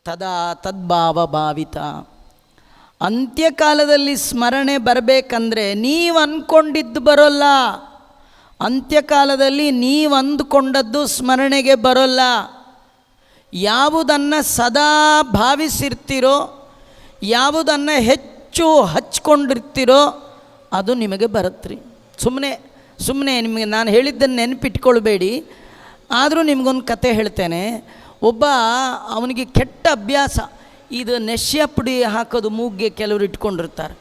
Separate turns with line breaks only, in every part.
ತದಾ ತದ್ಭಾವ ಭಾವಿತ. ಅಂತ್ಯಕಾಲದಲ್ಲಿ ಸ್ಮರಣೆ ಬರಬೇಕಂದ್ರೆ ನೀವು ಅಂದ್ಕೊಂಡಿದ್ದು ಬರೋಲ್ಲ. ಅಂತ್ಯಕಾಲದಲ್ಲಿ ನೀವು ಅಂದುಕೊಂಡದ್ದು ಸ್ಮರಣೆಗೆ ಬರೋಲ್ಲ. ಯಾವುದನ್ನು ಸದಾ ಭಾವಿಸಿರ್ತೀರೋ, ಯಾವುದನ್ನು ಹೆಚ್ಚು ಹಚ್ಕೊಂಡಿರ್ತೀರೋ ಅದು ನಿಮಗೆ ಬರುತ್ತ್ರಿ. ಸುಮ್ಮನೆ ನಿಮಗೆ ನಾನು ಹೇಳಿದ್ದನ್ನು ನೆನಪಿಟ್ಕೊಳ್ಬೇಡಿ. ಆದರೂ ನಿಮಗೊಂದು ಕತೆ ಹೇಳ್ತೇನೆ. ಅವನಿಗೆ ಕೆಟ್ಟ ಅಭ್ಯಾಸ, ಇದು ನೆಶ್ಯ ಪುಡಿ ಹಾಕೋದು ಮೂಗಿಗೆ ಕೆಲವರು ಇಟ್ಕೊಂಡಿರ್ತಾರೆ.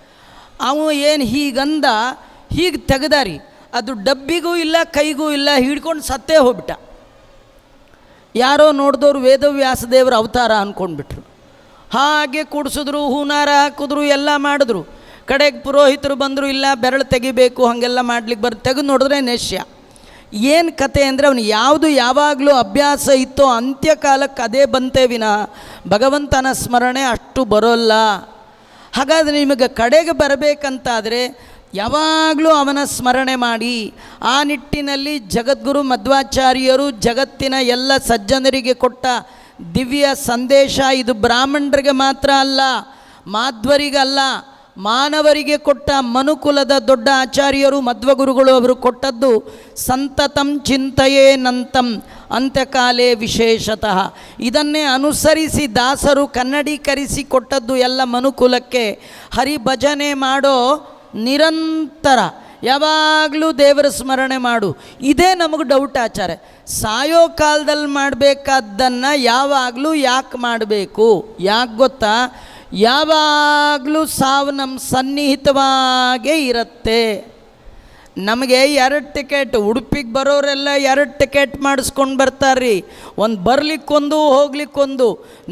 ಏನು ಹೀಗಂದ, ಹೀಗೆ ತೆಗೆದಾರಿ, ಅದು ಡಬ್ಬಿಗೂ ಇಲ್ಲ ಕೈಗೂ ಇಲ್ಲ, ಹಿಡ್ಕೊಂಡು ಸತ್ತೇ ಹೋಗ್ಬಿಟ್ಟ. ಯಾರೋ ನೋಡಿದವರು ವೇದವ್ಯಾಸದೇವರ ಅವತಾರ ಅಂದ್ಕೊಂಡ್ಬಿಟ್ರು. ಹಾಗೆ ಕೂಡಿಸಿದ್ರು, ಹೂನಾರ ಹಾಕಿದ್ರು, ಎಲ್ಲ ಮಾಡಿದ್ರು. ಕಡೆಗೆ ಪುರೋಹಿತರು ಬಂದರು, ಇಲ್ಲ ಬೆರಳು ತೆಗಿಬೇಕು, ಹಾಗೆಲ್ಲ ಮಾಡ್ಲಿಕ್ಕೆ ತೆಗೆದು ನೋಡಿದ್ರೆ ನೆಶ್ಯ. ಏನು ಕತೆ ಅಂದರೆ ಅವನು ಯಾವುದು ಯಾವಾಗಲೂ ಅಭ್ಯಾಸ ಇತ್ತೋ ಅಂತ್ಯಕಾಲಕ್ಕೆ ಅದೇ ಬಂತೇ ವಿನಃ ಭಗವಂತನ ಸ್ಮರಣೆ ಅಷ್ಟು ಬರೋಲ್ಲ. ಹಾಗಾದರೆ ನಿಮಗೆ ಕಡೆಗೆ ಬರಬೇಕಂತಾದರೆ ಯಾವಾಗಲೂ ಅವನ ಸ್ಮರಣೆ ಮಾಡಿ. ಆ ನಿಟ್ಟಿನಲ್ಲಿ ಜಗದ್ಗುರು ಮಧ್ವಾಚಾರ್ಯರು ಜಗತ್ತಿನ ಎಲ್ಲ ಸಜ್ಜನರಿಗೆ ಕೊಟ್ಟ ದಿವ್ಯ ಸಂದೇಶ ಇದು. ಬ್ರಾಹ್ಮಣರಿಗೆ ಮಾತ್ರ ಅಲ್ಲ, ಮಾಧ್ವರಿಗಲ್ಲ, ಮಾನವರಿಗೆ ಕೊಟ್ಟ ಮನುಕುಲದ ದೊಡ್ಡ ಆಚಾರ್ಯರು ಮಧ್ವಗುರುಗಳು ಅವರು ಕೊಟ್ಟದ್ದು ಸಂತತಂ ಚಿಂತೆಯೇ ನಂತಂ ಅಂತ್ಯಕಾಲೇ ವಿಶೇಷತಃ. ಇದನ್ನೇ ಅನುಸರಿಸಿ ದಾಸರು ಕನ್ನಡೀಕರಿಸಿ ಕೊಟ್ಟದ್ದು ಎಲ್ಲ ಮನುಕುಲಕ್ಕೆ. ಹರಿಭಜನೆ ಮಾಡೋ, ನಿರಂತರ ಯಾವಾಗಲೂ ದೇವರ ಸ್ಮರಣೆ ಮಾಡು. ಇದೇ ನಮಗೆ ಡೌಟ್ ಆಚಾರ್ಯ. ಸಾಯೋ ಕಾಲದಲ್ಲಿ ಮಾಡಬೇಕಾದ್ದನ್ನು ಯಾವಾಗಲೂ ಯಾಕೆ ಮಾಡಬೇಕು? ಯಾಕೆ ಗೊತ್ತಾ? ಯಾವಾಗಲೂ ಸಾವು ನಮ್ಮ ಸನ್ನಿಹಿತವಾಗೇ ಇರುತ್ತೆ. ನಮಗೆ 2 ಟಿಕೆಟ್, ಉಡುಪಿಗೆ ಬರೋರೆಲ್ಲ 2 ಟಿಕೆಟ್ ಮಾಡಿಸ್ಕೊಂಡು ಬರ್ತಾರ್ರಿ. ಒಂದು ಬರಲಿಕ್ಕೊಂದು ಹೋಗ್ಲಿಕ್ಕೊಂದು.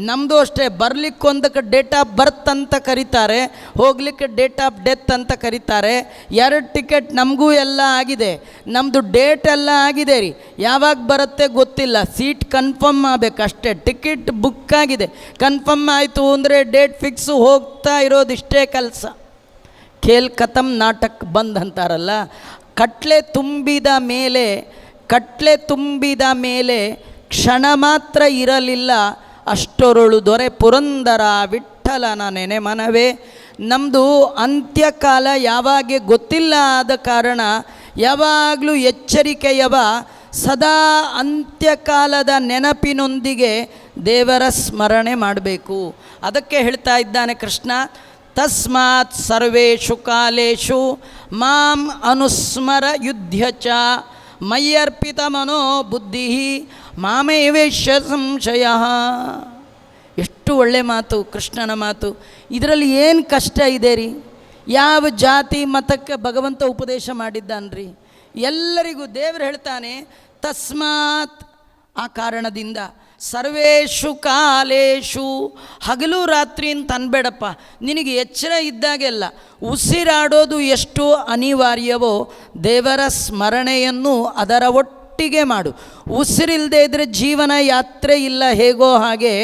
ನಮ್ಮದು ಅಷ್ಟೇ, ಬರಲಿಕ್ಕೊಂದಕ್ಕೆ ಡೇಟ್ ಆಫ್ ಬರ್ತ್ ಅಂತ ಕರೀತಾರೆ, ಹೋಗ್ಲಿಕ್ಕೆ ಡೇಟ್ ಆಫ್ ಡೆತ್ ಅಂತ ಕರೀತಾರೆ. 2 ಟಿಕೆಟ್ ನಮಗೂ ಎಲ್ಲ ಆಗಿದೆ, ನಮ್ಮದು ಡೇಟ್ ಎಲ್ಲ ಆಗಿದೆ ರೀ. ಯಾವಾಗ ಬರುತ್ತೆ ಗೊತ್ತಿಲ್ಲ, ಸೀಟ್ ಕನ್ಫರ್ಮ್ ಆಗಬೇಕು ಅಷ್ಟೇ. ಟಿಕೆಟ್ ಬುಕ್ ಆಗಿದೆ, ಕನ್ಫರ್ಮ್ ಆಯಿತು ಅಂದರೆ ಡೇಟ್ ಫಿಕ್ಸು, ಹೋಗ್ತಾ ಇರೋದಿಷ್ಟೇ ಕೆಲಸ. ಖೇಲ್ ಖತಮ್ ನಾಟಕ್ ಬಂದ್ ಅಂತಾರಲ್ಲ. ಕಟ್ಲೆ ತುಂಬಿದ ಮೇಲೆ ಕ್ಷಣ ಮಾತ್ರ ಇರಲಿಲ್ಲ, ಅಷ್ಟೊರಳು ದೊರೆ ಪುರಂದರ ವಿಠ್ಠಲನ ನೆನೆ ಮನವೇ. ನಮ್ಮದು ಅಂತ್ಯಕಾಲ ಯಾವಾಗ ಗೊತ್ತಿಲ್ಲ. ಆದ ಕಾರಣ ಯಾವಾಗಲೂ ಎಚ್ಚರಿಕೆಯವ, ಸದಾ ಅಂತ್ಯಕಾಲದ ನೆನಪಿನೊಂದಿಗೆ ದೇವರ ಸ್ಮರಣೆ ಮಾಡಬೇಕು. ಅದಕ್ಕೆ ಹೇಳ್ತಾ ಇದ್ದಾನೆ ಕೃಷ್ಣ, ತಸ್ಮಾತ್ ಸರ್ವೇಷು ಕಾಲೇಷು ಮಾಂ ಅನುಸ್ಮರ ಯುಧ್ಯ ಚ ಮಯ್ಯರ್ಪಿತ ಮನೋ ಬುದ್ಧಿ ಮಾಮೇವೇಶ್ಯ ಸಂಶಯ. ಎಷ್ಟು ಒಳ್ಳೆ ಮಾತು ಕೃಷ್ಣನ ಮಾತು. ಇದರಲ್ಲಿ ಏನು ಕಷ್ಟ ಇದೆ ರೀ? ಯಾವ ಜಾತಿ ಮತಕ್ಕೆ ಭಗವಂತ ಉಪದೇಶ ಮಾಡಿದ್ದಾನ್ರಿ? ಎಲ್ಲರಿಗೂ ದೇವರು ಹೇಳ್ತಾನೆ, ತಸ್ಮಾತ್, ಆ ಕಾರಣದಿಂದ, ಸರ್ವೇಷು ಕಾಲೇಷು, ಹಗಲು ರಾತ್ರಿ ಅಂತ ಅನ್ಬೇಡಪ್ಪ. ನಿನಗೆ ಎಚ್ಚರ ಇದ್ದಾಗೆಲ್ಲ ಉಸಿರಾಡೋದು ಎಷ್ಟು ಅನಿವಾರ್ಯವೋ ದೇವರ ಸ್ಮರಣೆಯನ್ನು ಅದರ ಒಟ್ಟಿಗೆ ಮಾಡು. ಉಸಿರಿಲ್ಲದೆ ಇದ್ದರೆ ಜೀವನ ಯಾತ್ರೆ ಇಲ್ಲ, ಹೇಗೋ ಹಾಗೆ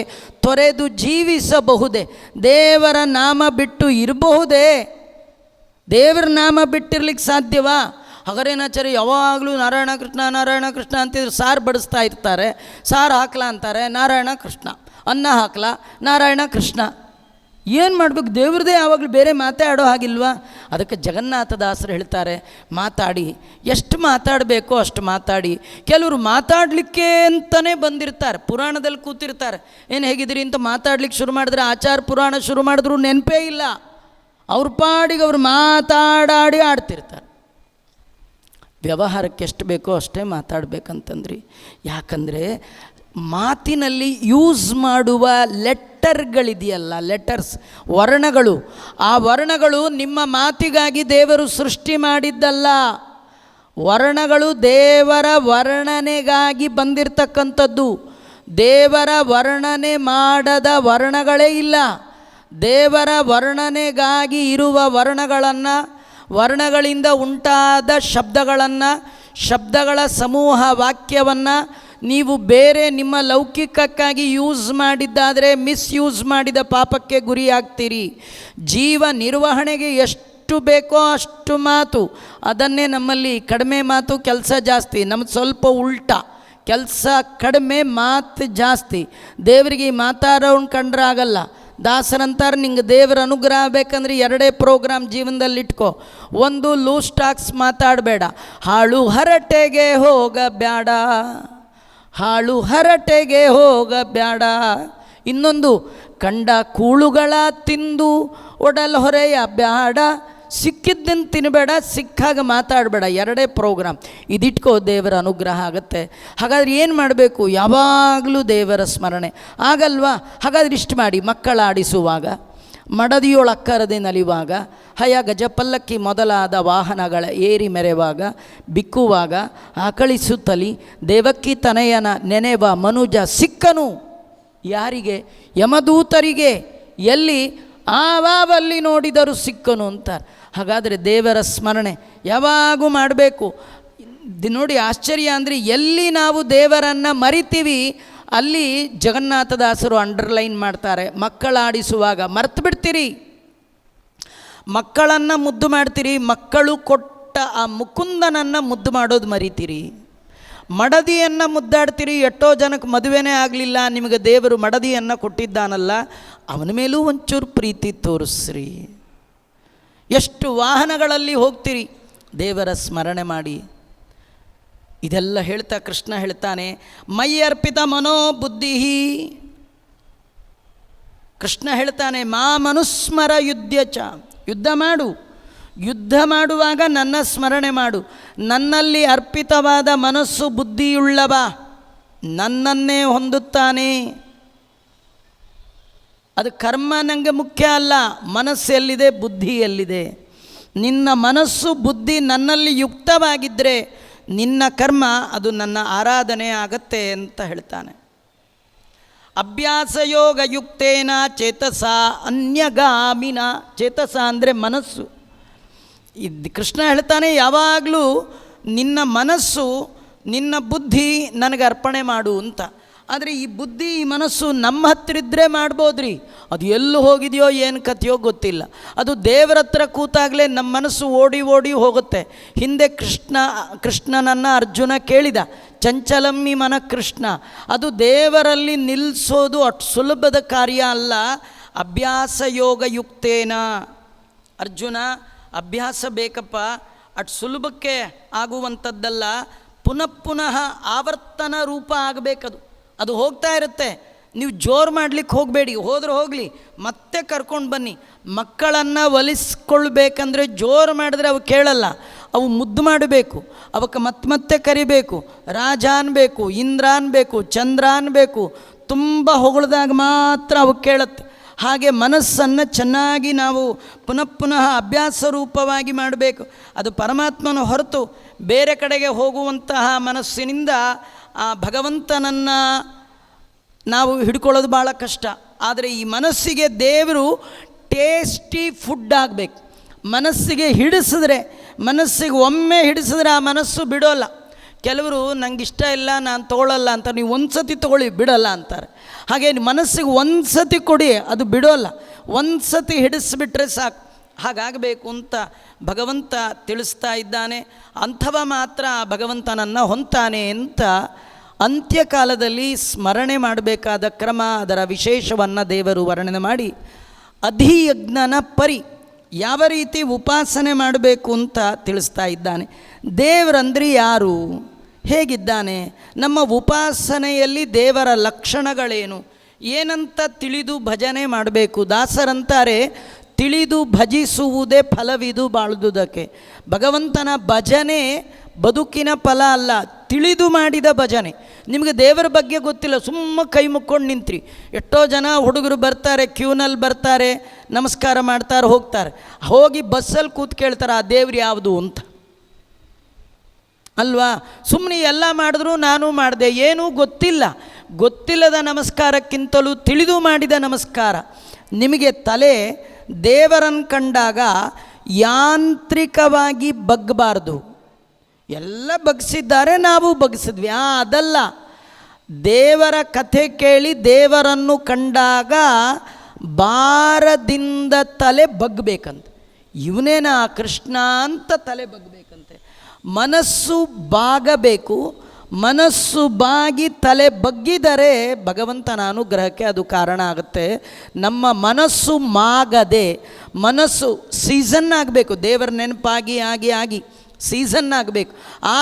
ತೊರೆದು ಜೀವಿಸಬಹುದೇ, ದೇವರ ನಾಮ ಬಿಟ್ಟು ಇರಬಹುದೇ? ದೇವರ ನಾಮ ಬಿಟ್ಟಿರ್ಲಿಕ್ಕೆ ಸಾಧ್ಯವಾ? ಹಗರೇನಾಚಾರ್ಯ ಯಾವಾಗಲೂ ನಾರಾಯಣ ಕೃಷ್ಣ ಅಂತಿದ್ರು. ಸಾರು ಬಡಿಸ್ತಾ ಇರ್ತಾರೆ, ಸಾರು ಹಾಕ್ಲಾ ಅಂತಾರೆ, ನಾರಾಯಣ ಕೃಷ್ಣ. ಅನ್ನ ಹಾಕ್ಲಾ, ನಾರಾಯಣ ಕೃಷ್ಣ. ಏನು ಮಾಡಬೇಕು? ದೇವ್ರದೇ ಯಾವಾಗಲೂ ಬೇರೆ ಮಾತಾಡೋ ಹಾಗಿಲ್ವಾ? ಅದಕ್ಕೆ ಜಗನ್ನಾಥದಾಸರು ಹೇಳ್ತಾರೆ, ಮಾತಾಡಿ, ಎಷ್ಟು ಮಾತಾಡಬೇಕೋ ಅಷ್ಟು ಮಾತಾಡಿ. ಕೆಲವರು ಮಾತಾಡಲಿಕ್ಕೆ ಅಂತಲೇ ಬಂದಿರ್ತಾರೆ, ಪುರಾಣದಲ್ಲಿ ಕೂತಿರ್ತಾರೆ. ಏನು ಹೇಗಿದ್ದೀರಿ ಅಂತ ಮಾತಾಡ್ಲಿಕ್ಕೆ ಶುರು ಮಾಡಿದ್ರೆ, ಆಚಾರ ಪುರಾಣ ಶುರು ಮಾಡಿದ್ರು ನೆನಪೇ ಇಲ್ಲ. ಅವ್ರ ಪಾಡಿಗೆ ಅವರು ಮಾತಾಡಿ ಆಡ್ತಿರ್ತಾರೆ. ವ್ಯವಹಾರಕ್ಕೆ ಎಷ್ಟು ಬೇಕೋ ಅಷ್ಟೇ ಮಾತಾಡಬೇಕಂತಂದ್ರಿ. ಯಾಕಂದರೆ ಮಾತಿನಲ್ಲಿ ಯೂಸ್ ಮಾಡುವ ಲೆಟರ್ಗಳಿದೆಯಲ್ಲ, ಲೆಟರ್ಸ್, ವರ್ಣಗಳು, ಆ ವರ್ಣಗಳು ನಿಮ್ಮ ಮಾತಿಗಾಗಿ ದೇವರು ಸೃಷ್ಟಿ ಮಾಡಿದ್ದಲ್ಲ. ವರ್ಣಗಳು ದೇವರ ವರ್ಣನೆಗಾಗಿ ಬಂದಿರತಕ್ಕಂಥದ್ದು. ದೇವರ ವರ್ಣನೆ ಮಾಡದ ವರ್ಣಗಳೇ ಇಲ್ಲ. ದೇವರ ವರ್ಣನೆಗಾಗಿ ಇರುವ ವರ್ಣಗಳಿಂದ ಉಂಟಾದ ಶಬ್ದಗಳ ಸಮೂಹ ವಾಕ್ಯವನ್ನು ನೀವು ಬೇರೆ ನಿಮ್ಮ ಲೌಕಿಕಕ್ಕಾಗಿ ಯೂಸ್ ಮಾಡಿದ್ದಾದರೆ ಮಿಸ್ಯೂಸ್ ಮಾಡಿದ ಪಾಪಕ್ಕೆ ಗುರಿಯಾಗ್ತೀರಿ. ಜೀವ ನಿರ್ವಹಣೆಗೆ ಎಷ್ಟು ಬೇಕೋ ಅಷ್ಟು ಮಾತು, ಅದನ್ನೇ ನಮ್ಮಲ್ಲಿ ಕಡಿಮೆ ಮಾತು, ಕೆಲಸ ಜಾಸ್ತಿ. ನಮ್ಮದು ಸ್ವಲ್ಪ ಉಲ್ಟಾ, ಕೆಲಸ ಕಡಿಮೆ, ಮಾತು ಜಾಸ್ತಿ. ದೇವರಿಗೆ ಮಾತಾಡೋನು ಕಂಡ್ರೆ ಆಗಲ್ಲ. ದಾಸರಂತಾರೆ, ನಿಂಗೆ ದೇವರ ಅನುಗ್ರಹ ಬೇಕಂದ್ರೆ 2 ಪ್ರೋಗ್ರಾಮ್ ಜೀವನದಲ್ಲಿ ಇಟ್ಕೋ. ಒಂದು, ಲೂಸ್ ಟಾಕ್ಸ್ ಮಾತಾಡಬೇಡ, ಹಾಳು ಹರಟೆಗೆ ಹೋಗಬೇಡ, ಹಾಳು ಹರಟೆಗೆ ಹೋಗಬೇಡ. ಇನ್ನೊಂದು, ಕಂಡ ಕೂಳುಗಳ ತಿಂದು ಒಡಲ್ ಹೊರೆಯ ಬ್ಯಾಡ, ಸಿಕ್ಕಿದ್ದನ್ನು ತಿನ್ನಬೇಡ, ಸಿಕ್ಕಾಗ ಮಾತಾಡಬೇಡ. 2 ಪ್ರೋಗ್ರಾಮ್ ಇದಿಟ್ಕೋ, ದೇವರ ಅನುಗ್ರಹ ಆಗುತ್ತೆ. ಹಾಗಾದ್ರೆ ಏನು ಮಾಡಬೇಕು? ಯಾವಾಗಲೂ ದೇವರ ಸ್ಮರಣೆ. ಆಗಲ್ವಾ? ಹಾಗಾದ್ರೆ ಇಷ್ಟು ಮಾಡಿ, ಮಕ್ಕಳ ಆಡಿಸುವಾಗ, ಮಡದಿಯೊಳ ಅಕ್ಕರದೆ ನಲಿಯುವಾಗ, ಹಯ ಗಜಪಲ್ಲಕ್ಕಿ ಮೊದಲಾದ ವಾಹನಗಳ ಏರಿ ಮೆರೆವಾಗ, ಬಿಕ್ಕುವಾಗ, ಆಕಳಿಸುತ್ತಲಿ ದೇವಕ್ಕಿ ತನಯನ ನೆನೆವ ಮನುಜ ಸಿಕ್ಕನು. ಯಾರಿಗೆ? ಯಮದೂತರಿಗೆ. ಎಲ್ಲಿ? ಆವಾವಲ್ಲಿ ನೋಡಿದರೂ ಸಿಕ್ಕನು ಅಂತಾರೆ. ಹಾಗಾದರೆ ದೇವರ ಸ್ಮರಣೆ ಯಾವಾಗೂ ಮಾಡಬೇಕು. ನೋಡಿ, ಆಶ್ಚರ್ಯ ಅಂದರೆ ಎಲ್ಲಿ ನಾವು ದೇವರನ್ನು ಮರಿತೀವಿ ಅಲ್ಲಿ ಜಗನ್ನಾಥದಾಸರು ಅಂಡರ್ಲೈನ್ ಮಾಡ್ತಾರೆ. ಮಕ್ಕಳಾಡಿಸುವಾಗ ಮರ್ತು ಬಿಡ್ತೀರಿ, ಮಕ್ಕಳನ್ನು ಮುದ್ದು ಮಾಡ್ತೀರಿ, ಮಕ್ಕಳು ಕೊಟ್ಟ ಆ ಮುಕುಂದನನ್ನು ಮುದ್ದು ಮಾಡೋದು ಮರಿತೀರಿ. ಮಡದಿಯನ್ನು ಮುದ್ದಾಡ್ತೀರಿ. ಎಷ್ಟೋ ಜನಕ್ಕೆ ಮದುವೆನೇ ಆಗಲಿಲ್ಲ, ನಿಮಗೆ ದೇವರು ಮಡದಿಯನ್ನು ಕೊಟ್ಟಿದ್ದಾನಲ್ಲ, ಅವನ ಮೇಲೂ ಒಂಚೂರು ಪ್ರೀತಿ ತೋರಿಸ್ರಿ. ಎಷ್ಟು ವಾಹನಗಳಲ್ಲಿ ಹೋಗ್ತೀರಿ, ದೇವರ ಸ್ಮರಣೆ ಮಾಡಿ. ಇದೆಲ್ಲ ಹೇಳ್ತಾ ಕೃಷ್ಣ ಹೇಳ್ತಾನೆ, ಮೈ ಅರ್ಪಿತ ಮನೋಬುದ್ಧಿ. ಕೃಷ್ಣ ಹೇಳ್ತಾನೆ, ಮಾ ಮನುಸ್ಮರ ಯುದ್ಧ ಚ, ಯುದ್ಧ ಮಾಡು. ಯುದ್ಧ ಮಾಡುವಾಗ ನನ್ನ ಸ್ಮರಣೆ ಮಾಡು. ನನ್ನಲ್ಲಿ ಅರ್ಪಿತವಾದ ಮನಸ್ಸು ಬುದ್ಧಿಯುಳ್ಳವ ನನ್ನನ್ನೇ ಹೊಂದುತ್ತಾನೆ. ಅದು ಕರ್ಮ ನನಗೆ ಮುಖ್ಯ ಅಲ್ಲ, ಮನಸ್ಸು ಎಲ್ಲಿದೆ, ಬುದ್ಧಿ ಎಲ್ಲಿದೆ. ನಿನ್ನ ಮನಸ್ಸು ಬುದ್ಧಿ ನನ್ನಲ್ಲಿ ಯುಕ್ತವಾಗಿದ್ದರೆ ನಿನ್ನ ಕರ್ಮ ಅದು ನನ್ನ ಆರಾಧನೆ ಆಗತ್ತೆ ಅಂತ ಹೇಳ್ತಾನೆ. ಅಭ್ಯಾಸ ಯೋಗ ಯುಕ್ತೇನ ಚೇತಸ ಅನ್ಯಗಾಮಿನ. ಚೇತಸ ಅಂದರೆ ಮನಸ್ಸು. ಕೃಷ್ಣ ಹೇಳ್ತಾನೆ, ಯಾವಾಗಲೂ ನಿನ್ನ ಮನಸ್ಸು ನಿನ್ನ ಬುದ್ಧಿ ನನಗೆ ಅರ್ಪಣೆ ಮಾಡು ಅಂತ. ಆದರೆ ಈ ಬುದ್ಧಿ ಈ ಮನಸ್ಸು ನಮ್ಮ ಹತ್ರ ಇದ್ದರೆ ಮಾಡ್ಬೋದ್ರಿ, ಅದು ಎಲ್ಲೂ ಹೋಗಿದೆಯೋ ಏನು ಕಥೆಯೋ ಗೊತ್ತಿಲ್ಲ. ಅದು ದೇವರ ಹತ್ರ ಕೂತಾಗಲೇ ನಮ್ಮ ಮನಸ್ಸು ಓಡಿ ಓಡಿ ಹೋಗುತ್ತೆ. ಹಿಂದೆ ಕೃಷ್ಣನನ್ನು ಅರ್ಜುನ ಕೇಳಿದ, ಚಂಚಲಮ್ಮಿ ಮನ ಕೃಷ್ಣ. ಅದು ದೇವರಲ್ಲಿ ನಿಲ್ಲಿಸೋದು ಅಷ್ಟು ಸುಲಭದ ಕಾರ್ಯ ಅಲ್ಲ. ಅಭ್ಯಾಸ ಯೋಗ ಯುಕ್ತೇನ. ಅರ್ಜುನ, ಅಭ್ಯಾಸ ಬೇಕಪ್ಪ, ಅಷ್ಟು ಸುಲಭಕ್ಕೆ ಆಗುವಂಥದ್ದಲ್ಲ. ಪುನಃ ಪುನಃ ಆವರ್ತನ ರೂಪ ಆಗಬೇಕದು. ಅದು ಹೋಗ್ತಾ ಇರುತ್ತೆ. ನೀವು ಜೋರು ಮಾಡಲಿಕ್ಕೆ ಹೋಗಬೇಡಿ, ಹೋದ್ರೆ ಹೋಗಲಿ, ಮತ್ತೆ ಕರ್ಕೊಂಡು ಬನ್ನಿ. ಮಕ್ಕಳನ್ನು ಒಲಿಸ್ಕೊಳ್ಬೇಕಂದ್ರೆ ಜೋರು ಮಾಡಿದ್ರೆ ಅವು ಕೇಳಲ್ಲ. ಅವು ಮುದ್ದು ಮಾಡಬೇಕು, ಅವಕ್ಕೆ ಮತ್ತೆ ಕರಿಬೇಕು. ರಾಜ ಅನ್ಬೇಕು, ಇಂದ್ರ ಅನ್ಬೇಕು, ಚಂದ್ರ ಅನ್ಬೇಕು. ತುಂಬ ಹೊಗಳಿದಾಗ ಮಾತ್ರ ಅವು ಕೇಳುತ್ತೆ. ಹಾಗೆ ಮನಸ್ಸನ್ನು ಚೆನ್ನಾಗಿ ನಾವು ಪುನಃ ಪುನಃ ಅಭ್ಯಾಸ ರೂಪವಾಗಿ ಮಾಡಬೇಕು. ಅದು ಪರಮಾತ್ಮನ ಹೊರತು ಬೇರೆ ಕಡೆಗೆ ಹೋಗುವಂತಹ ಮನಸ್ಸಿನಿಂದ ಆ ಭಗವಂತನನ್ನು ನಾವು ಹಿಡ್ಕೊಳ್ಳೋದು ಭಾಳ ಕಷ್ಟ. ಆದರೆ ಈ ಮನಸ್ಸಿಗೆ ದೇವರು ಟೇಸ್ಟಿ ಫುಡ್ ಆಗಬೇಕು. ಮನಸ್ಸಿಗೆ ಹಿಡಿಸಿದ್ರೆ, ಮನಸ್ಸಿಗೆ ಒಮ್ಮೆ ಹಿಡಿಸಿದ್ರೆ ಆ ಮನಸ್ಸು ಬಿಡೋಲ್ಲ. ಕೆಲವರು ನಂಗೆ ಇಷ್ಟ ಇಲ್ಲ, ನಾನು ತೊಗೊಳ್ಳಲ್ಲ ಅಂತ. ನೀವು ಒಂದು ಸತಿ ತೊಗೊಳ್ಳಿ, ಬಿಡೋಲ್ಲ ಅಂತಾರೆ. ಹಾಗೆ ಮನಸ್ಸಿಗೆ ಒಂದು ಸತಿ ಕೊಡಿ, ಅದು ಬಿಡೋಲ್ಲ. ಒಂದು ಸತಿ ಹಿಡಿಸ್ಬಿಟ್ರೆ ಸಾಕು. ಹಾಗಾಗಬೇಕು ಅಂತ ಭಗವಂತ ತಿಳಿಸ್ತಾ ಇದ್ದಾನೆ. ಅಂಥವ ಮಾತ್ರ ಭಗವಂತನನ್ನು ಹೊಂತಾನೆ ಅಂತ ಅಂತ್ಯಕಾಲದಲ್ಲಿ ಸ್ಮರಣೆ ಮಾಡಬೇಕಾದ ಕ್ರಮ, ಅದರ ವಿಶೇಷವನ್ನು ದೇವರು ವರ್ಣನೆ ಮಾಡಿ ಅಧಿಯಜ್ಞನ ಪರಿ ಯಾವ ರೀತಿ ಉಪಾಸನೆ ಮಾಡಬೇಕು ಅಂತ ತಿಳಿಸ್ತಾ ಇದ್ದಾನೆ. ದೇವರಂದ್ರೆ ಯಾರು, ಹೇಗಿದ್ದಾನೆ, ನಮ್ಮ ಉಪಾಸನೆಯಲ್ಲಿ ದೇವರ ಲಕ್ಷಣಗಳೇನು, ಏನಂತ ತಿಳಿದು ಭಜನೆ ಮಾಡಬೇಕು. ದಾಸರಂತಾರೆ, ತಿಳಿದು ಭಜಿಸುವುದೇ ಫಲವಿದು ಬಾಳುವುದಕ್ಕೆ. ಭಗವಂತನ ಭಜನೆ ಬದುಕಿನ ಫಲ ಅಲ್ಲ, ತಿಳಿದು ಮಾಡಿದ ಭಜನೆ. ನಿಮಗೆ ದೇವರ ಬಗ್ಗೆ ಗೊತ್ತಿಲ್ಲ, ಸುಮ್ಮ ಕೈ ಮುಕ್ಕೊಂಡು ನಿಂತ್ರಿ. ಎಷ್ಟೋ ಜನ ಹುಡುಗರು ಬರ್ತಾರೆ, ಕ್ಯೂನಲ್ಲಿ ಬರ್ತಾರೆ, ನಮಸ್ಕಾರ ಮಾಡ್ತಾರೆ, ಹೋಗ್ತಾರೆ. ಹೋಗಿ ಬಸ್ಸಲ್ಲಿ ಕೂತ್ ಕೇಳ್ತಾರೆ, ಆ ದೇವ್ರು ಯಾವುದು ಅಂತ ಅಲ್ವಾ. ಸುಮ್ಮನೆ ಎಲ್ಲ ಮಾಡಿದ್ರು ನಾನು ಮಾಡಿದೆ, ಏನೂ ಗೊತ್ತಿಲ್ಲ. ಗೊತ್ತಿಲ್ಲದ ನಮಸ್ಕಾರಕ್ಕಿಂತಲೂ ತಿಳಿದು ಮಾಡಿದ ನಮಸ್ಕಾರ. ನಿಮಗೆ ತಲೆ ದೇವರನ್ನು ಕಂಡಾಗ ಯಾಂತ್ರಿಕವಾಗಿ ಬಗ್ಗಬಾರ್ದು. ಎಲ್ಲ ಬಗ್ಸಿದ್ದಾರೆ, ನಾವು ಬಗ್ಸಿದ್ವಿ, ಅದಲ್ಲ. ದೇವರ ಕಥೆ ಕೇಳಿ ದೇವರನ್ನು ಕಂಡಾಗ ಭಾರದಿಂದ ತಲೆ ಬಗ್ಬೇಕಂತ. ಇವನೇನಾ ಕೃಷ್ಣ ಅಂತ ತಲೆ ಬಗ್ಬೇಕಂತೆ. ಮನಸ್ಸು ಬಾಗಬೇಕು, ಮನಸ್ಸು ಬಾಗಿ ತಲೆ ಬಗ್ಗಿದರೆ ಭಗವಂತನ ಅನುಗ್ರಹಕ್ಕೆ ಅದು ಕಾರಣ ಆಗುತ್ತೆ. ನಮ್ಮ ಮನಸ್ಸು ಮಾಗದೆ, ಮನಸ್ಸು ಸೀಸನ್ ಆಗಬೇಕು, ದೇವರ ನೆನಪಾಗಿ ಆಗಿ ಆಗಿ ಸೀಸನ್ ಆಗಬೇಕು,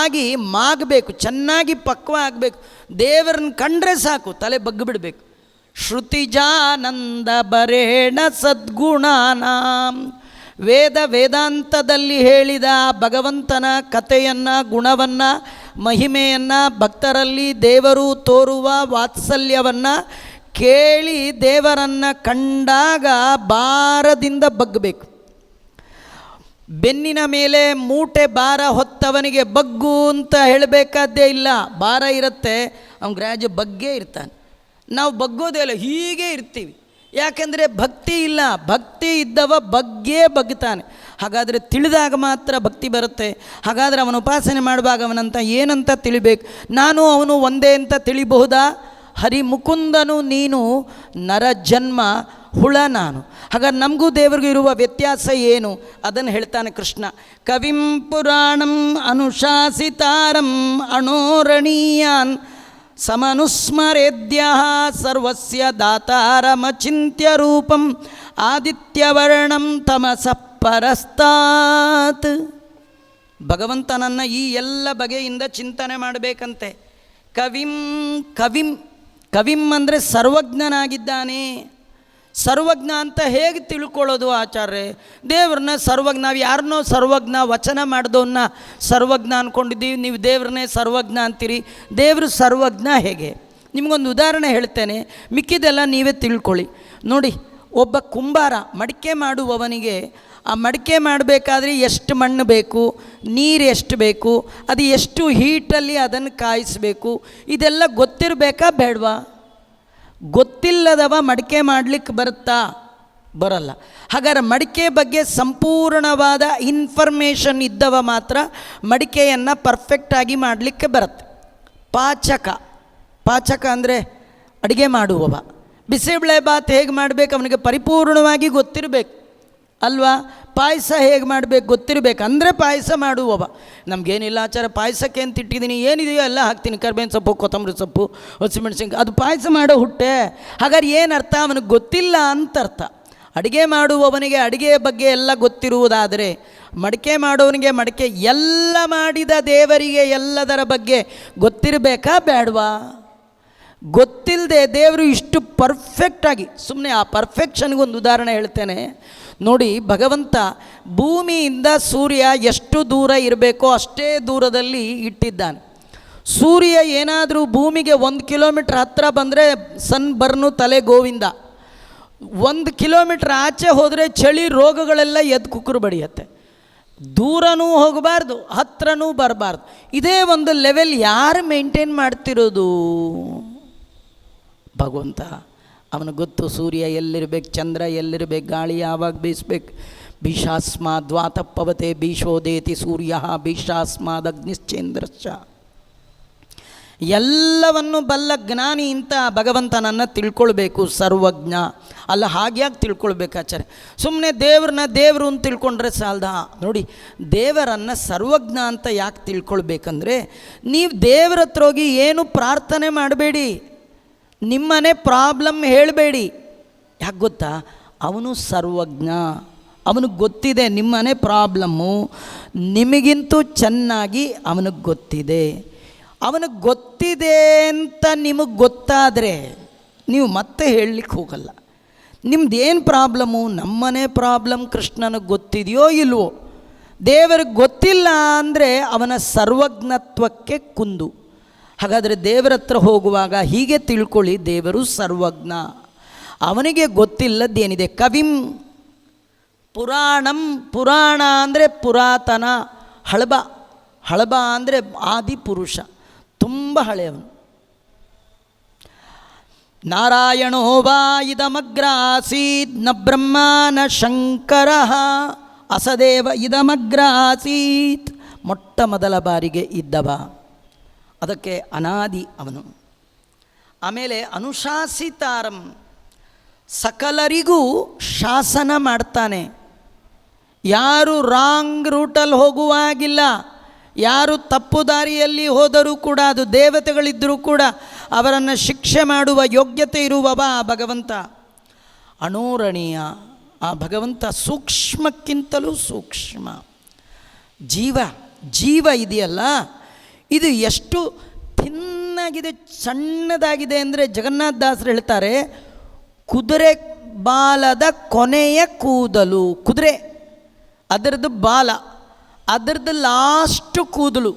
ಆಗಿ ಮಾಗಬೇಕು, ಚೆನ್ನಾಗಿ ಪಕ್ವ ಆಗಬೇಕು. ದೇವರನ್ನ ಕಂಡ್ರೆ ಸಾಕು, ತಲೆ ಬಗ್ಗಿಬಿಡಬೇಕು. ಶ್ರುತಿಜಾನಂದ ಬರೇಣ ಸದ್ಗುಣಾನಾಂ, ವೇದಾಂತದಲ್ಲಿ ಹೇಳಿದ ಭಗವಂತನ ಕಥೆಯನ್ನು, ಗುಣವನ್ನು, ಮಹಿಮೆಯನ್ನು, ಭಕ್ತರಲ್ಲಿ ದೇವರು ತೋರುವ ವಾತ್ಸಲ್ಯವನ್ನು ಕೇಳಿ ದೇವರನ್ನು ಕಂಡಾಗ ಭಾರದಿಂದ ಬಗ್ಗಬೇಕು. ಬೆನ್ನಿನ ಮೇಲೆ ಮೂಟೆ ಭಾರ ಹೊತ್ತವನಿಗೆ ಬಗ್ಗು ಅಂತ ಹೇಳಬೇಕಾದ್ದೇ ಇಲ್ಲ. ಭಾರ ಇರುತ್ತೆ, ಅವನು ಗ್ರಾಜು ಬಗ್ಗೇ ಇರ್ತಾನೆ. ನಾವು ಬಗ್ಗೋದೇ ಇಲ್ಲ, ಹೀಗೆ ಇರ್ತೀವಿ. ಯಾಕೆಂದರೆ ಭಕ್ತಿ ಇಲ್ಲ. ಭಕ್ತಿ ಇದ್ದವ ಬಗ್ಗೇ ಬಗ್ತಾನೆ. ಹಾಗಾದರೆ ತಿಳಿದಾಗ ಮಾತ್ರ ಭಕ್ತಿ ಬರುತ್ತೆ. ಹಾಗಾದರೆ ಅವನ ಉಪಾಸನೆ ಮಾಡುವಾಗ ಅವನಂತ ಏನಂತ ತಿಳಿಬೇಕು? ನಾನು ಅವನು ಒಂದೇ ಅಂತ ತಿಳಿಬಹುದಾ? ಹರಿ ಮುಕುಂದನು ನೀನು, ನರ ಜನ್ಮ ಹುಳ ನಾನು. ಹಾಗಾದ್ರೆ ನಮಗೂ ದೇವರಿಗೂ ಇರುವ ವ್ಯತ್ಯಾಸ ಏನು? ಅದನ್ನು ಹೇಳ್ತಾನೆ ಕೃಷ್ಣ. ಕವಿಂ ಪುರಾಣಂ ಅನುಶಾಸಿತಾರಂ ಅಣೋರಣೀಯಾನ್ ಸಮನುಸ್ಮರೇದ್ಯ ಸರ್ವಸ್ಯ ದಾತಾರಮಚಿಂತ್ಯ ರೂಪಂ ಆದಿತ್ಯವರ್ಣಂ ತಮಸಃ ಪರಸ್ತಾತ್. ಭಗವಂತನನ್ನು ಈ ಎಲ್ಲ ಬಗೆಯಿಂದ ಚಿಂತನೆ ಮಾಡಬೇಕಂತೆ. ಕವಿಂ ಕವಿಂ ಕವಿಂ ಅಂದರೆ ಸರ್ವಜ್ಞನಾಗಿದ್ದಾನೆ. ಸರ್ವಜ್ಞ ಅಂತ ಹೇಗೆ ತಿಳ್ಕೊಳ್ಳೋದು ಆಚಾರ್ಯ? ದೇವ್ರನ್ನ ಸರ್ವಜ್ಞ, ನಾವು ಯಾರನ್ನೋ ಸರ್ವಜ್ಞ ವಚನ ಮಾಡಿದವನ್ನ ಸರ್ವಜ್ಞ ಅಂದ್ಕೊಂಡಿದ್ದೀವಿ. ನೀವು ದೇವ್ರನ್ನೇ ಸರ್ವಜ್ಞ ಅಂತೀರಿ. ದೇವರು ಸರ್ವಜ್ಞ ಹೇಗೆ? ನಿಮಗೊಂದು ಉದಾಹರಣೆ ಹೇಳ್ತೇನೆ, ಮಿಕ್ಕಿದೆಲ್ಲ ನೀವೇ ತಿಳ್ಕೊಳ್ಳಿ. ನೋಡಿ, ಒಬ್ಬ ಕುಂಬಾರ ಮಡಿಕೆ ಮಾಡುವವನಿಗೆ ಆ ಮಡಿಕೆ ಮಾಡಬೇಕಾದ್ರೆ ಎಷ್ಟು ಮಣ್ಣು ಬೇಕು, ನೀರು ಎಷ್ಟು ಬೇಕು, ಅದು ಎಷ್ಟು ಹೀಟಲ್ಲಿ ಅದನ್ನು ಕಾಯಿಸಬೇಕು, ಇದೆಲ್ಲ ಗೊತ್ತಿರಬೇಕಾ ಬೇಡವಾ? ಗೊತ್ತಿಲ್ಲದವ ಮಡಿಕೆ ಮಾಡಲಿಕ್ಕೆ ಬರುತ್ತಾ? ಬರಲ್ಲ. ಹಾಗಾದ್ರೆ ಮಡಿಕೆ ಬಗ್ಗೆ ಸಂಪೂರ್ಣವಾದ ಇನ್ಫಾರ್ಮೇಷನ್ ಇದ್ದವ ಮಾತ್ರ ಮಡಿಕೆಯನ್ನು ಪರ್ಫೆಕ್ಟಾಗಿ ಮಾಡಲಿಕ್ಕೆ ಬರುತ್ತೆ. ಪಾಚಕ ಅಂದರೆ ಅಡುಗೆ ಮಾಡುವವ. ಬಿಸಿಬೇಳೆ ಬಾತ್ ಹೇಗೆ ಮಾಡಬೇಕು ಅವನಿಗೆ ಪರಿಪೂರ್ಣವಾಗಿ ಗೊತ್ತಿರಬೇಕು ಅಲ್ವಾ? ಪಾಯಸ ಹೇಗೆ ಮಾಡಬೇಕು ಗೊತ್ತಿರಬೇಕು, ಅಂದರೆ ಪಾಯಸ ಮಾಡುವವ. ನಮಗೇನಿಲ್ಲ ಆಚಾರ, ಪಾಯಸಕ್ಕೆ ಅಂತ ಇಟ್ಟಿದ್ದೀನಿ, ಏನಿದೆಯೋ ಎಲ್ಲ ಹಾಕ್ತೀನಿ, ಕರ್ಬೇವಿನ ಸೊಪ್ಪು, ಕೊತ್ತಂಬರಿ ಸೊಪ್ಪು, ಹಸಿಮೆಣಸಿನ್ಕಾಯಿ, ಅದು ಪಾಯಸ ಮಾಡೋ ಹುಟ್ಟೆ. ಹಾಗಾದ್ರೆ ಏನು ಅರ್ಥ? ಅವನಿಗೆ ಗೊತ್ತಿಲ್ಲ ಅಂತ ಅರ್ಥ. ಅಡುಗೆ ಮಾಡುವವನಿಗೆ ಅಡುಗೆಯ ಬಗ್ಗೆ ಎಲ್ಲ ಗೊತ್ತಿರುವುದಾದರೆ, ಮಡಿಕೆ ಮಾಡೋವನಿಗೆ ಮಡಿಕೆ ಎಲ್ಲ ಮಾಡಿದ ದೇವರಿಗೆ ಎಲ್ಲದರ ಬಗ್ಗೆ ಗೊತ್ತಿರಬೇಕಾ ಬೇಡವಾ? ಗೊತ್ತಿಲ್ಲದೆ ದೇವರು ಇಷ್ಟು ಪರ್ಫೆಕ್ಟಾಗಿ, ಸುಮ್ಮನೆ ಆ ಪರ್ಫೆಕ್ಷನ್ಗೊಂದು ಉದಾಹರಣೆ ಹೇಳ್ತೇನೆ ನೋಡಿ. ಭಗವಂತ ಭೂಮಿಯಿಂದ ಸೂರ್ಯ ಎಷ್ಟು ದೂರ ಇರಬೇಕೋ ಅಷ್ಟೇ ದೂರದಲ್ಲಿ ಇಟ್ಟಿದ್ದಾನೆ. ಸೂರ್ಯ ಏನಾದರೂ ಭೂಮಿಗೆ 1 ಕಿಲೋಮೀಟ್ರ್ ಹತ್ತಿರ ಬಂದರೆ ಸನ್ ಬರ್ನು ತಲೆ ಗೋವಿಂದ. 1 ಕಿಲೋಮೀಟ್ರ್ ಆಚೆ ಹೋದರೆ ಚಳಿ ರೋಗಗಳೆಲ್ಲ ಎದ್ದು ಕುಕ್ಕರು ಬಡಿಯತ್ತೆ. ದೂರನೂ ಹೋಗಬಾರ್ದು, ಹತ್ರನೂ ಬರಬಾರ್ದು. ಇದೇ ಒಂದು ಲೆವೆಲ್ ಯಾರು ಮೇಂಟೈನ್ ಮಾಡ್ತಿರೋದು? ಭಗವಂತ. ಅವನಿಗೆ ಗೊತ್ತು ಸೂರ್ಯ ಎಲ್ಲಿರ್ಬೇಕು, ಚಂದ್ರ ಎಲ್ಲಿರ್ಬೇಕು, ಗಾಳಿ ಯಾವಾಗ ಬೀಸ್ಬೇಕು. ಭೀಷಾಸ್ಮಾದ್ವಾತಪ್ಪವತೆ ಭೀಷೋದೇತಿ ಸೂರ್ಯ ಭೀಷಾಸ್ಮಾದಗ್ನಿಶ್ಚೇಂದ್ರಶ್ಚ. ಎಲ್ಲವನ್ನು ಬಲ್ಲ ಜ್ಞಾನಿ ಅಂತ ಭಗವಂತನನ್ನು ತಿಳ್ಕೊಳ್ಬೇಕು. ಸರ್ವಜ್ಞ ಅಲ್ಲ, ಹಾಗ್ಯಾಕೆ ತಿಳ್ಕೊಳ್ಬೇಕಾಚಾರ್ಯ? ಸುಮ್ಮನೆ ದೇವರು ಅಂತ ತಿಳ್ಕೊಂಡ್ರೆ ಸಾಲದ? ನೋಡಿ, ದೇವರನ್ನು ಸರ್ವಜ್ಞ ಅಂತ ಯಾಕೆ ತಿಳ್ಕೊಳ್ಬೇಕಂದ್ರೆ, ನೀವು ದೇವರ ಹತ್ರ ಹೋಗಿ ಏನು ಪ್ರಾರ್ಥನೆ ಮಾಡಬೇಡಿ, ನಿಮ್ಮನೆ ಪ್ರಾಬ್ಲಮ್ ಹೇಳಬೇಡಿ. ಯಾಕೆ ಗೊತ್ತಾ? ಅವನು ಸರ್ವಜ್ಞ. ಅವನಿಗೆ ಗೊತ್ತಿದೆ ನಿಮ್ಮನೆ ಪ್ರಾಬ್ಲಮ್ಮು ನಿಮಗಿಂತೂ ಚೆನ್ನಾಗಿ ಅವನಿಗೆ ಗೊತ್ತಿದೆ. ಅವನಿಗೆ ಗೊತ್ತಿದೆ ಅಂತ ನಿಮಗೆ ಗೊತ್ತಾದರೆ ನೀವು ಮತ್ತೆ ಹೇಳಲಿಕ್ಕೆ ಹೋಗಲ್ಲ. ನಿಮ್ದೇನು ಪ್ರಾಬ್ಲಮ್ಮು? ನಮ್ಮನೆ ಪ್ರಾಬ್ಲಮ್ ಕೃಷ್ಣನಿಗೆ ಗೊತ್ತಿದೆಯೋ ಇಲ್ವೋ? ದೇವರಿಗೆ ಗೊತ್ತಿಲ್ಲ ಅಂದರೆ ಅವನ ಸರ್ವಜ್ಞತ್ವಕ್ಕೆ ಕುಂದು. ಹಾಗಾದರೆ ದೇವರ ಹತ್ರ ಹೋಗುವಾಗ ಹೀಗೆ ತಿಳ್ಕೊಳ್ಳಿ, ದೇವರು ಸರ್ವಜ್ಞ, ಅವನಿಗೆ ಗೊತ್ತಿಲ್ಲದ್ದೇನಿದೆ. ಕವಿಂ ಪುರಾಣಂ, ಪುರಾಣ ಅಂದರೆ ಪುರಾತನ, ಹಳಬ ಅಂದರೆ ಆದಿ ಪುರುಷ, ತುಂಬ ಹಳೆಯವನು. ನಾರಾಯಣೋ ವಾ ಇದಮಗ್ರಾಸೀತ್ ನ ಬ್ರಹ್ಮ ನ ಶಂಕರ ಅಸದೇವ ಇದಮಗ್ರಾಸೀತ್. ಮೊಟ್ಟ ಮೊದಲ ಬಾರಿಗೆ ಇದ್ದವ, ಅದಕ್ಕೆ ಅನಾದಿ ಅವನು. ಆಮೇಲೆ ಅನುಶಾಸಿತಾರಂ, ಸಕಲರಿಗೂ ಶಾಸನ ಮಾಡ್ತಾನೆ. ಯಾರು ರಾಂಗ್ ರೂಟಲ್ಲಿ ಹೋಗುವಾಗಿಲ್ಲ, ಯಾರು ತಪ್ಪು ದಾರಿಯಲ್ಲಿ ಹೋದರೂ ಕೂಡ, ಅದು ದೇವತೆಗಳಿದ್ದರೂ ಕೂಡ ಅವರನ್ನು ಶಿಕ್ಷೆ ಮಾಡುವ ಯೋಗ್ಯತೆ ಇರುವವ ಆ ಭಗವಂತ. ಅಣೋರಣೀಯ, ಆ ಭಗವಂತ ಸೂಕ್ಷ್ಮಕ್ಕಿಂತಲೂ ಸೂಕ್ಷ್ಮ. ಜೀವ ಇದೆಯಲ್ಲ, ಇದು ಎಷ್ಟು ಥಿನ್ನಾಗಿದೆ, ಸಣ್ಣದಾಗಿದೆ ಅಂದರೆ ಜಗನ್ನಾಥದಾಸರು ಹೇಳ್ತಾರೆ, ಕುದುರೆ ಬಾಲದ ಕೊನೆಯ ಕೂದಲು. ಕುದುರೆ ಅದರದ್ದು ಬಾಲ, ಅದರದ್ದು ಲಾಸ್ಟ್ ಕೂದಲು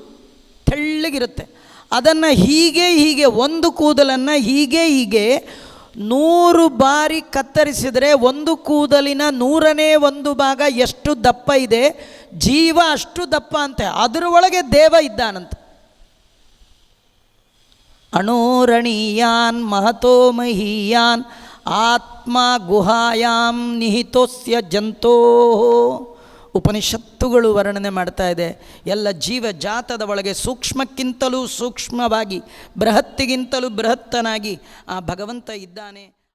ತೆಳ್ಳಗಿರುತ್ತೆ. ಅದನ್ನು ಹೀಗೆ ಒಂದು ಕೂದಲನ್ನು ಹೀಗೆ 100 ಬಾರಿ ಕತ್ತರಿಸಿದರೆ ಒಂದು ಕೂದಲಿನ 100ನೇ 1 ಭಾಗ ಎಷ್ಟು ದಪ್ಪ ಇದೆ, ಜೀವ ಅಷ್ಟು ದಪ್ಪ ಅಂತೆ. ಅದರ ಒಳಗೆ ದೇವ ಇದ್ದಾನಂತೆ. ಅಣೋರಣೀಯಾನ್ ಮಹತೋ ಮಹೀಯಾನ್ ಆತ್ಮ ಗುಹಾಯಾಂ ನಿಹಿತೋಸ್ಯ ಜಂತೋ. ಉಪನಿಷತ್ತುಗಳು ವರ್ಣನೆ ಮಾಡ್ತಾ ಇದೆ. ಎಲ್ಲ ಜೀವಜಾತದ ಒಳಗೆ ಸೂಕ್ಷ್ಮಕ್ಕಿಂತಲೂ ಸೂಕ್ಷ್ಮವಾಗಿ, ಬೃಹತ್ತಿಗಿಂತಲೂ ಬೃಹತ್ತನಾಗಿ ಆ ಭಗವಂತ ಇದ್ದಾನೆ.